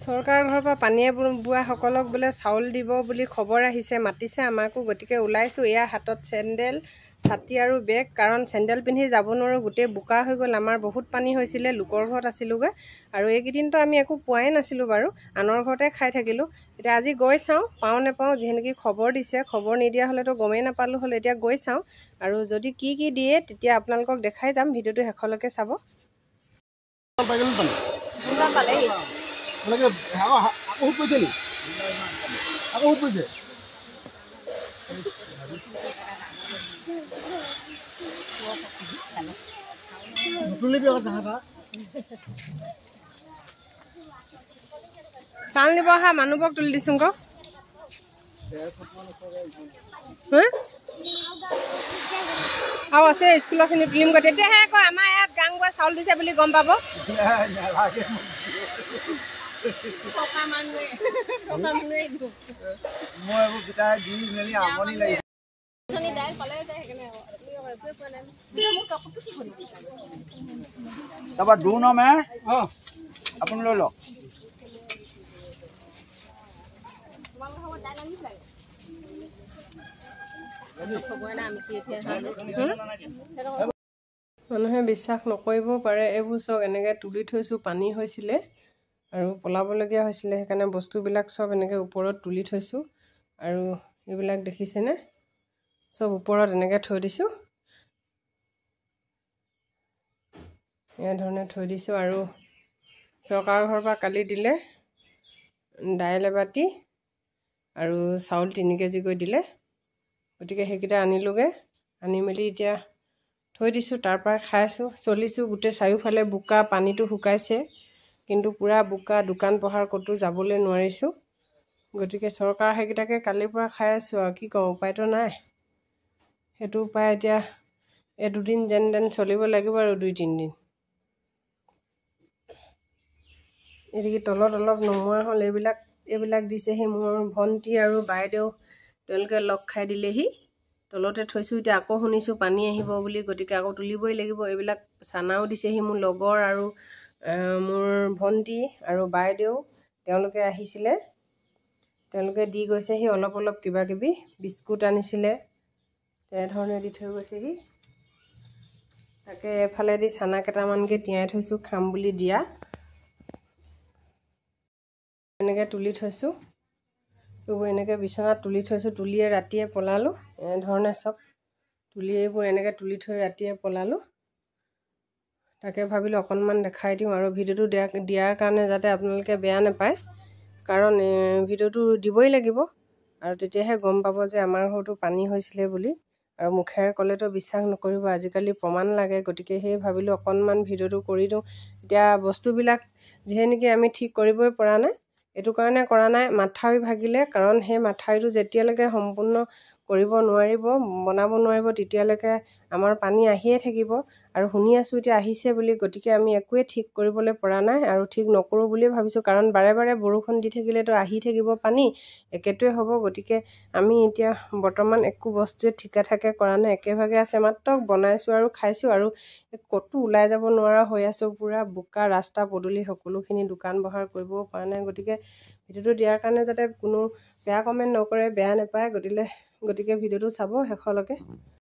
চৰকাৰৰ ঘৰৰ পৰা পানীয়ে বোৱা সকলক বোলে চাউল দিব বুলি খবৰ আহিছে, মাতিছে আমাকো। গতিকে ওলাইছোঁ। এয়া হাতত চেণ্ডেল, ছাতি আৰু বেগ, কাৰণ চেণ্ডেল পিন্ধি যাব নোৱাৰোঁ, গোটেই বোকা হৈ গ'ল। আমাৰ বহুত পানী হৈছিলে, লোকৰ ঘৰত আছিলোঁগৈ। আৰু এইকেইদিনতো আমি একো পোৱাই নাছিলোঁ বাৰু, আনৰ ঘৰতে খাই থাকিলোঁ। এতিয়া আজি গৈ চাওঁ, পাওঁ নেপাওঁ। যিহেতুকে খবৰ দিছে, খবৰ নিদিয়া হ'লেতো গমেই নাপালোঁ হ'লে। এতিয়া গৈ চাওঁ, আৰু যদি কি কি দিয়ে তেতিয়া আপোনালোকক দেখাই যাম। ভিডিঅ'টো শেষলৈকে চাব। পালেহি চাউল নিব অহা মানুহবোৰক তুলি দিছোঁ আকৌ। আৰু আছে স্কুলৰখিনি তুলিমগৈ, তেতিয়াহে আকৌ আমাৰ ইয়াত গাং গৈ চাউল দিছে বুলি গম পাব। তাৰপৰা 2 নম আপুনি লৈ লওক। মানুহে বিশ্বাস নকৰিবও পাৰে। এইবোৰ চব এনেকৈ তুলি থৈছোঁ, পানী হৈছিলে আৰু পলাবলগীয়া হৈছিলে, সেইকাৰণে বস্তুবিলাক চব এনেকৈ ওপৰত তুলি থৈছোঁ। আৰু এইবিলাক দেখিছেনে, চব ওপৰত এনেকৈ থৈ দিছোঁ, এনেধৰণে থৈ দিছোঁ। আৰু চৰকাৰৰ ঘৰৰ পৰা কালি দিলে দাইল এবাতি আৰু চাউল 3 কেজিকৈ দিলে। গতিকে সেইকেইটা আনিলোগৈ, আনি মেলি এতিয়া থৈ দিছোঁ। তাৰপৰা খাইছোঁ, চলিছোঁ। গোটেই চাৰিওফালে বোকা, পানীটো শুকাইছে কিন্তু পূৰা বোকা, দোকান পোহাৰ ক'তো যাবলৈ নোৱাৰিছোঁ। গতিকে চৰকাৰ সেইকেইটাকে কালিৰ পৰা খাই আছোঁ আৰু কি কওঁ, উপায়তো নাই। সেইটো উপায় এতিয়া এই 2 দিন যেন তেন চলিব লাগিব আৰু 2-3 দিন। এদিকে তলত অলপ নমোৱা হ'ল। এইবিলাক দিছেহি মোৰ ভণ্টি আৰু বাইদেউ, তেওঁলোকে লগ খাই দিলেহি। তলতে থৈছোঁ। এতিয়া আকৌ শুনিছোঁ পানী আহিব বুলি, গতিকে আকৌ তুলিবই লাগিব। এইবিলাক চানাও দিছেহি মোৰ লগৰ আৰু মোৰ ভণ্টি আৰু বাইদেউ, তেওঁলোকে আহিছিলে, তেওঁলোকে দি গৈছেহি অলপ অলপ কিবা কিবি। বিস্কুট আনিছিলে, তেনেধৰণে দি থৈ গৈছেহি। তাকে এফালেদি চানা কেইটামানকৈ তিয়াই থৈছোঁ খাম বুলি দিয়া। এনেকৈ তুলি থৈছোঁ, এইবোৰ এনেকৈ বিচনাত তুলি থৈছোঁ। তুলিয়ে ৰাতিয়ে পলালোঁ, এনেধৰণে চব তুলি এইবোৰ এনেকৈ তুলি থৈ ৰাতিয়ে পলালোঁ। তাকে ভাবিলোঁ অকণমান দেখাই দিওঁ, আৰু ভিডিঅ'টো দিয়াৰ কাৰণে যাতে আপোনালোকে বেয়া নাপায়, কাৰণ ভিডিঅ'টো দিবই লাগিব। আৰু তেতিয়াহে গম পাব যে আমাৰ ঘৰতো পানী হৈছিলে বুলি। আৰু মুখেৰে ক'লেতো বিশ্বাস নকৰিব, আজিকালি প্ৰমাণ লাগে। গতিকে সেই ভাবিলোঁ অকণমান ভিডিঅ'টো কৰি দিওঁ। এতিয়া বস্তুবিলাক যিহে নেকি আমি ঠিক কৰিবই পৰা নাই। এইটো কাৰণে কৰা নাই, মাথাউৰি ভাগিলে, কাৰণ সেই মাথাউৰিটো যেতিয়ালৈকে সম্পূৰ্ণ কৰিব নোৱাৰিব, বনাব নোৱাৰিব, তেতিয়ালৈকে আমাৰ পানী আহিয়ে থাকিব। আৰু শুনি আছোঁ এতিয়া আহিছে বুলি, গতিকে আমি একোৱে ঠিক কৰিবলৈ পৰা নাই আৰু ঠিক নকৰোঁ বুলিয়ে ভাবিছোঁ। কাৰণ বাৰে বাৰে বৰষুণ দি থাকিলেতো আহি থাকিব পানী, একেটোৱে হ'ব। গতিকে আমি এতিয়া বৰ্তমান একো বস্তুৱে ঠিকে ঠাকে কৰা নাই, একেভাগে আছে। মাত্ৰ বনাইছোঁ আৰু খাইছোঁ, আৰু ক'তো ওলাই যাব নোৱাৰা হৈ আছোঁ। পূৰা বোকা, ৰাস্তা পদূলি সকলোখিনি, দোকান বহাৰ কৰিবও পৰা নাই। গতিকে ভিডিঅ'টো দিয়াৰ কাৰণে যাতে কোনো বেয়া কমেণ্ট নকৰে, বেয়া নাপায়। গতিকে ভিডিঅ'টো চাব শেষলৈকে।